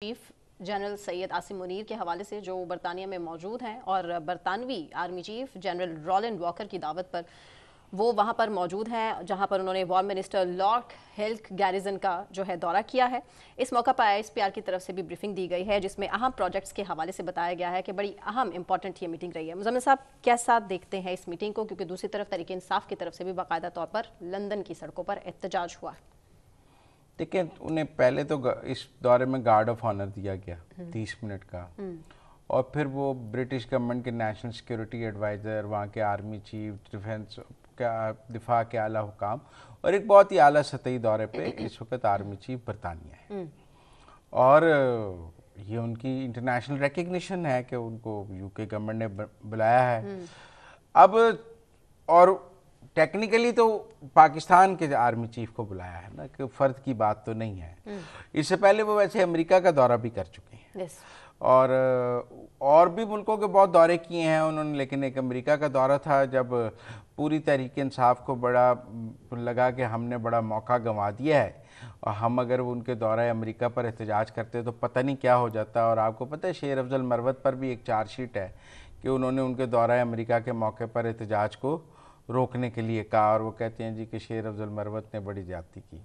Chief general Syed Asim Munir के हवाले से जो बरतानिया में मौजूद हैं और बरतानवी army chief general Roland Walker की दावत पर वो वहाँ पर मौजूद हैं, जहाँ पर उन्होंने war minister Lord health garrison का जो है दौरा किया है। इस मौका पर ISPR की तरफ से भी ब्रीफिंग दी गई है, जिसमें अहम प्रोजेक्ट्स के हवाले से बताया गया है कि बड़ी अहम इंपॉर्टेंट ये मीटिंग रही है। मुजम्मिल साहब, कैसा देखते हैं इस मीटिंग को, क्योंकि दूसरी तरफ तहरीक इंसाफ की तरफ से भी बाकायदा तौर पर लंदन की सड़कों पर एहतजाज हुआ। देखिए, उन्हें पहले तो इस दौरे में गार्ड ऑफ ऑनर दिया गया 30 मिनट का, और फिर वो ब्रिटिश गवर्नमेंट के नेशनल सिक्योरिटी एडवाइज़र, वहाँ के आर्मी चीफ, डिफेंस का दिफा के आला हुकाम, और एक बहुत ही आला सतही दौरे पे इस वक्त आर्मी चीफ बरतानिया है। और ये उनकी इंटरनेशनल रिकग्निशन है कि उनको यूके गवर्नमेंट ने बुलाया है। अब और टेक्निकली तो पाकिस्तान के आर्मी चीफ को बुलाया है ना, कि फर्द की बात तो नहीं है। इससे पहले वो वैसे अमेरिका का दौरा भी कर चुके हैं और भी मुल्कों के बहुत दौरे किए हैं उन्होंने, लेकिन एक अमेरिका का दौरा था जब पूरी तहरीक इंसाफ को बड़ा लगा कि हमने बड़ा मौका गंवा दिया है, और हम अगर उनके दौरा अमेरिका पर एहतजाज करते तो पता नहीं क्या हो जाता। और आपको पता है शेर अफजल मरवत पर भी एक चार्जशीट है कि उन्होंने उनके दौरा अमेरिका के मौके पर एहतजाज को रोकने के लिए कहा, और वो कहते हैं जी कि शेर अफजल मरवत ने बड़ी ज्यादती की।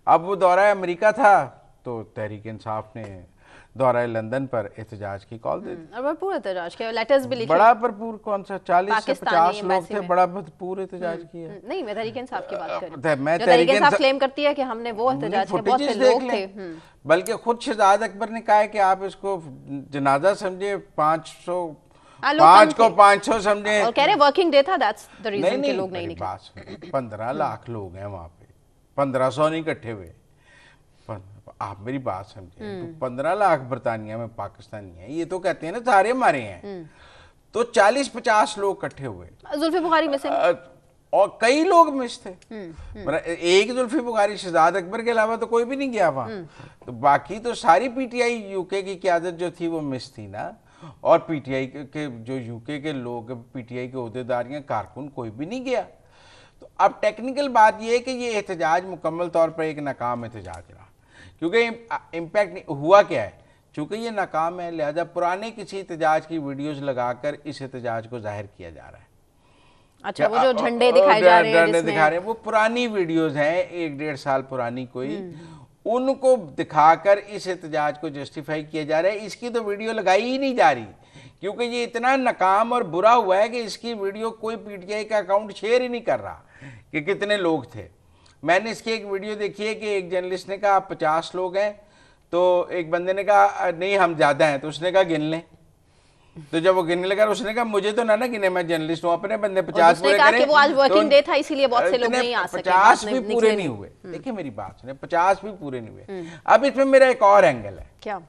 अब वो दौरा अमेरिका था तो तहरीक इंसाफ ने दौरा लंदन पर एहतजाज की कॉल दे दी। भरपूर एहतजाज किया, लेटर्स भी लिखे। बड़ा भरपूर, कौन सा 40 से 50 लोग थे, बड़ा भरपूर एहतजाज किया। नहीं, मैं तहरीक इंसाफ की बात कर रही हूं। मैं तहरीक इंसाफ क्लेम करती है कि हमने वो एहतजाज किया, बहुत से लोग थे। बल्कि खुद शहजाद अकबर ने कहा है कि आप इसको जनाजा समझे, 5 को 500 समझे, और कह रहे वर्किंग डे था, दैट्स द रीजन कि लोग नहीं निकले। 15 लाख लोग हैं वहां पे, 1500 नहीं इकट्ठे हुए। आप मेरी बात समझे, तो 15 लाख बरतानिया में पाकिस्तानी है, ये तो कहते हैं ना सारे हमारे हैं, तो 40-50 लोग इकट्ठे हुए। जुल्फी बुखारी में से और कई लोग मिस थे, एक जुल्फी बुखारी, शहजाद अकबर के अलावा तो कोई भी नहीं गया वहां। तो बाकी तो सारी PTI यूके की क़यादत जो थी वो मिस थी ना, और PTI के जो यूके के लोग, PTI के ओहदेदारियां, कारकुन, कोई भी नहीं गया। तो अब टेक्निकल बात यह है कि ये एहतजाज मुकम्मल तौर पर एक नाकाम एहतजाज रहा, क्योंकि इम्पैक्ट हुआ क्या है, चूंकि ये नाकाम है लिहाजा पुराने किसी एहतजाज की वीडियोस लगाकर इस एहतजाज को जाहिर किया जा रहा है। अच्छा, वो जो झंडे दिखाए जा रहे हैं, झंडे दिखा रहे हैं, वो पुरानी वीडियोस हैं, 1-1.5 साल पुरानी कोई, उनको दिखाकर इस एहतजाज को जस्टिफाई किया जा रहा है। इसकी तो वीडियो लगाई ही नहीं जा रही, क्योंकि ये इतना नाकाम और बुरा हुआ है कि इसकी वीडियो कोई PTI का अकाउंट शेयर ही नहीं कर रहा कि कितने लोग थे। मैंने इसकी एक वीडियो देखी है कि एक जर्नलिस्ट ने कहा आप 50 लोग हैं, तो एक बंदे ने कहा नहीं हम ज्यादा हैं, तो उसने कहा गिन लें। तो जब वो गिनने लगा उसने कहा मुझे तो ना गिने, मैं जर्नलिस्ट हूँ, अपने बंदे 50 पूरे करें। वो आज वर्किंग डे था इसीलिए बहुत से लोग नहीं आ सके, 50 भी पूरे नहीं हुए। देखिए मेरी बात सुने, 50 भी पूरे नहीं हुए। अब इसमें मेरा एक और एंगल है। क्या?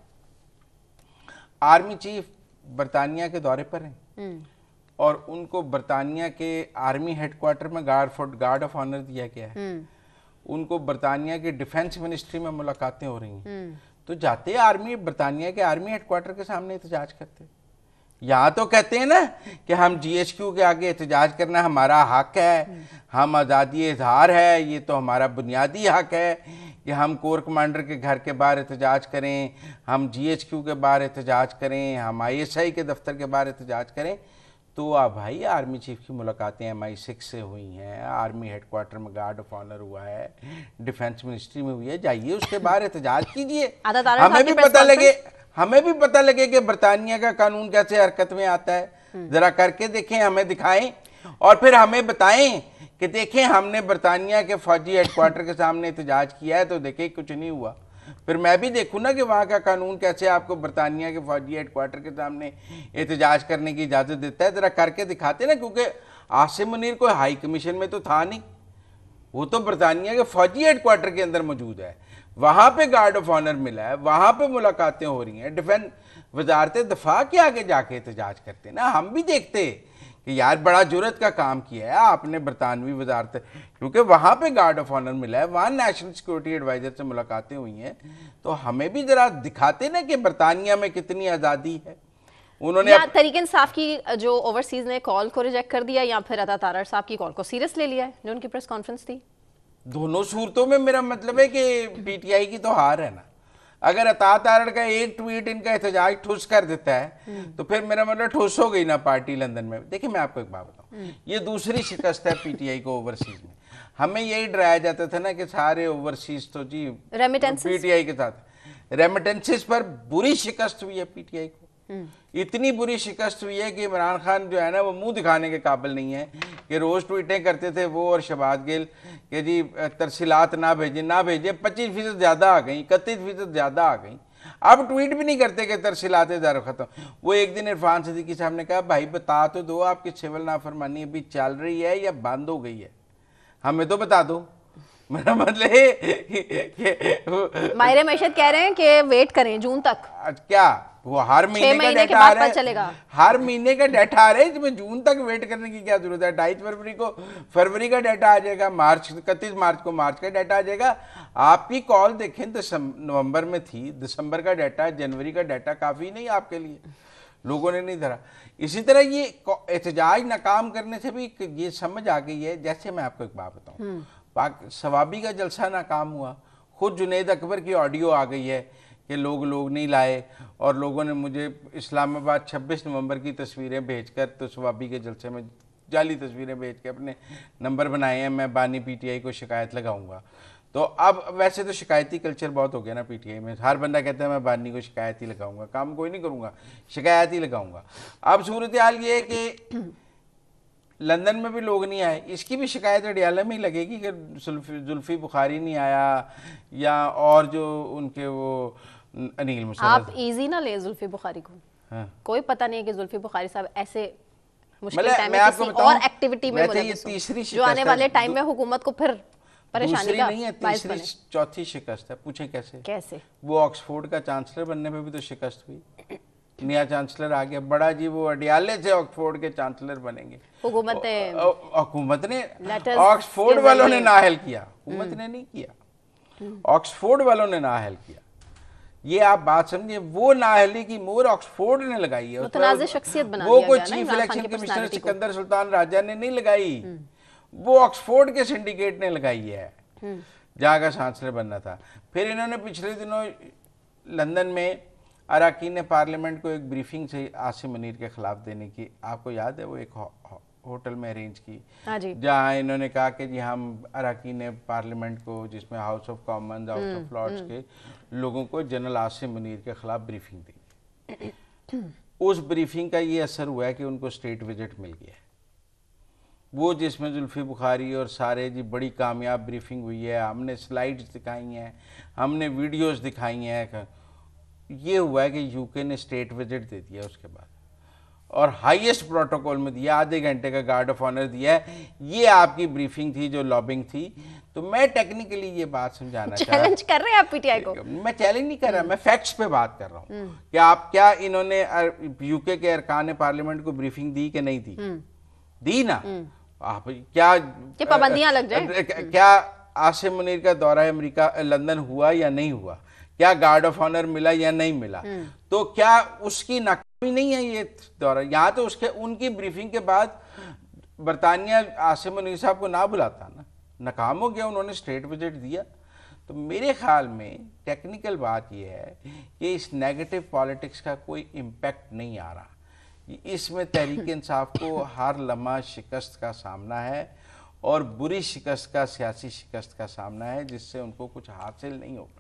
आर्मी चीफ बरतानिया के दौरे पर हैं और उनको बरतानिया के आर्मी हेडक्वार्टर में गार्ड ऑफ ऑनर दिया गया है। उनको बरतानिया के डिफेंस मिनिस्ट्री में मुलाकातें हो रही हैं, तो जाते आर्मी बरतानिया के आर्मी हेडक्वार्टर के सामने एहतजाज करते। यहाँ तो कहते हैं ना कि हम GHQ के आगे एहतजाज करना हमारा हक है, हम आज़ादी इजहार है, ये तो हमारा बुनियादी हक है कि हम कोर कमांडर के घर के बाहर एहतजाज करें, हम GHQ के बाहर एहतजाज करें, हम ISI के दफ्तर के बाहर एहतजाज करें। तो आप भाई आर्मी चीफ की मुलाकातें MI6 से हुई हैं, आर्मी हेडक्वार्टर में गार्ड ऑफ ऑनर हुआ है, डिफेंस मिनिस्ट्री में हुई है, जाइए उसके बाहर एहतजाज कीजिए। हमें भी पता लगे कि बरतानिया का कानून कैसे हरकत में आता है, जरा करके देखें, हमें दिखाएं और फिर हमें बताएं कि देखें हमने बरतानिया के फौजी हेडक्वार्टर के सामने एहतजाज किया है, तो देखें कुछ नहीं हुआ। फिर मैं भी देखूं ना कि वहाँ का कानून कैसे आपको बरतानिया के फौजी हेडक्वार्टर के सामने एहतजाज करने की इजाज़त देता है, जरा करके दिखाते ना। क्योंकि आसिम मुनीर कोई हाई कमीशन में तो था नहीं, वो तो बरतानिया के फौजी हेडक्वार्टर के अंदर मौजूद है, वहाँ पे गार्ड ऑफ ऑनर मिला है, वहाँ पे मुलाकातें हो रही हैं, डिफेंस वजारत दफा के आगे जाके एहतजाज करते ना। हम भी देखते कि यार बड़ा जुर्रत का काम किया है आपने बरतानवी वजारत, क्योंकि वहाँ पे गार्ड ऑफ ऑनर मिला है, वहाँ नेशनल सिक्योरिटी एडवाइजर से मुलाकातें हुई हैं, तो हमें भी जरा दिखाते ना कि बरतानिया में कितनी आज़ादी है। उन्होंने तहरीक इंसाफ की जो ओवरसीज ने कॉल को रिजेक्ट कर दिया, या फिर अता तारड़ साहब की कॉल को सीरियस ले लिया है जो उनकी प्रेस कॉन्फ्रेंस थी? दोनों सूरतों में मेरा मतलब है कि PTI की तो हार है ना। अगर अता तारड़ का एक ट्वीट इनका एहतजाज ठुस कर देता है तो फिर मेरा मतलब ठुस हो गई ना पार्टी लंदन में। देखिए मैं आपको एक बात बताऊं, ये दूसरी शिकस्त है पीटीआई को ओवरसीज में। हमें यही डराया जाता था ना कि सारे ओवरसीज तो जी पीटीआई के साथ। रेमिटेंसेस पर बुरी शिकस्त हुई है पीटीआई को, इतनी बुरी शिकस्त हुई है कि इमरान खान जो है ना वो मुंह दिखाने के काबिल नहीं है कि रोज ट्वीटें करते थे वो और शहबाज गिल कि जी तरसीलात ना भेजें 25% ज़्यादा आ गई, 31% ज़्यादा आ गई। अब ट्वीट भी नहीं करते कि तरसीलात ज़रा खत्म। वो एक दिन इरफान सिद्दीकी साहब ने कहा भाई बता तो दो आपकी सिविल नाफरमानी अभी चल रही है या बंद हो गई है, हमें तो बता दो। मेरा मतलब माहिर मईशत कह रहे हैं कि वेट करें जून तक। क्या वो हर महीने का डेटा आ रहा है, हर महीने का डेटा आ रहा है, इसमें जून तक वेट करने की क्या जरूरत है। 22 फरवरी को फरवरी का डेटा आ जाएगा, 31 मार्च को मार्च का डेटा आ जाएगा। आपकी कॉल देखें नवंबर में थी, दिसंबर का डाटा, जनवरी का डाटा काफी नहीं आपके लिए, लोगों ने नहीं धरा। इसी तरह ये एहतजाज नाकाम करने से भी ये समझ आ गई है। जैसे मैं आपको एक बात बताऊं, पाक सवाबी का जलसा नाकाम हुआ, खुद जुनैद अकबर की ऑडियो आ गई है कि लोग नहीं लाए, और लोगों ने मुझे इस्लामाबाद 26 नवंबर की तस्वीरें भेजकर, तो सवाबी के जलसे में जाली तस्वीरें भेज के अपने नंबर बनाए हैं, मैं बानी पीटीआई को शिकायत लगाऊंगा। तो अब वैसे तो शिकायती कल्चर बहुत हो गया ना पीटीआई में, हर बंदा कहता है मैं बानी को शिकायत ही लगाऊंगा, काम कोई नहीं करूंगा, शिकायत ही लगाऊंगा। अब सूरत हाल ये है कि लंदन में भी लोग नहीं आए, इसकी भी शिकायत अडियाला में ही लगेगी कि जुल्फी बुखारी नहीं आया, या और जो उनके वो अनिल मुशर्रफ। आप इजी ना ले जुल्फी बुखारी को। हाँ। कोई पता नहीं है कि जुल्फी बुखारी साहब ऐसे मुश्किल टाइम में किसी और एक्टिविटी में तीसरी जो आने वाले टाइम में हुकूमत को फिर परेशानी का नहीं है, तीसरी चौथी शिकस्त है। पूछे कैसे? वो ऑक्सफोर्ड का चांसलर बनने में भी तो शिकस्त हुई, नया चांसलर आ गया बड़ा जी, वो अडियाले से ऑक्सफोर्ड के चांसलर बनेंगे। हुकूमत ने ऑक्सफोर्ड वालों ने नाअहल किया, हुकूमत ने नहीं किया, ऑक्सफोर्ड वालों ने नाअहल किया। ये आप बात समझिए, वो नाअहली की मोहर ऑक्सफोर्ड ने लगाई है, वो कोई chief election commissioner Sikandar Sultan Raja ने नहीं लगाई, वो ऑक्सफोर्ड के सिंडिकेट ने लगाई है जहाँ का चांसलर बनना था। फिर इन्होंने पिछले दिनों लंदन में अरकान पार्लियामेंट को एक ब्रीफिंग से आसिम मुनीर के खिलाफ देने की, आपको याद है, वो एक होटल में अरेंज की, जहाँ इन्होंने कहा कि जी हम अरकान पार्लियामेंट को, जिसमें house of commons, house of lords के लोगों को जनरल आसिम मुनीर के खिलाफ ब्रीफिंग दी। उस ब्रीफिंग का ये असर हुआ है कि उनको स्टेट विजिट मिल गया है, वो जिसमें जुल्फी बुखारी और सारे जी बड़ी कामयाब ब्रीफिंग हुई है, हमने स्लाइड्स दिखाई हैं, हमने वीडियोस दिखाई हैं। ये हुआ है कि यूके ने स्टेट विजिट दे दिया उसके बाद, और हाईएस्ट प्रोटोकॉल में दिया, आधे घंटे का गार्ड ऑफ ऑनर दिया है। ये आपकी ब्रीफिंग थी जो लॉबिंग थी। तो मैं टेक्निकली ये बात समझाना चैलेंज कर रहे हैं आप पीटीआई को? मैं चैलेंज नहीं कर रहा, मैं फैक्ट्स पे बात कर रहा हूँ कि आप क्या इन्होंने यूके के अरकान पार्लियामेंट को ब्रीफिंग दी कि नहीं दी? दी ना। आप क्या पाबंदियां लग जाए? क्या आसिम मुनीर का दौरा अमेरिका लंदन हुआ या नहीं हुआ? क्या गार्ड ऑफ ऑनर मिला या नहीं मिला? तो क्या उसकी नाकामी नहीं है ये दौरा? यहाँ तो उसके उनकी ब्रीफिंग के बाद बरतानिया आसिम मुनीर साहब को ना बुलाता ना, नाकाम हो गया, उन्होंने स्टेट विजिट दिया। तो मेरे ख्याल में टेक्निकल बात यह है कि इस नेगेटिव पॉलिटिक्स का कोई इम्पैक्ट नहीं आ रहा। इसमें तहरीक इंसाफ को हर लम्हा शिकस्त का सामना है, और बुरी शिकस्त का, सियासी शिकस्त का सामना है, जिससे उनको कुछ हासिल नहीं हो पाया।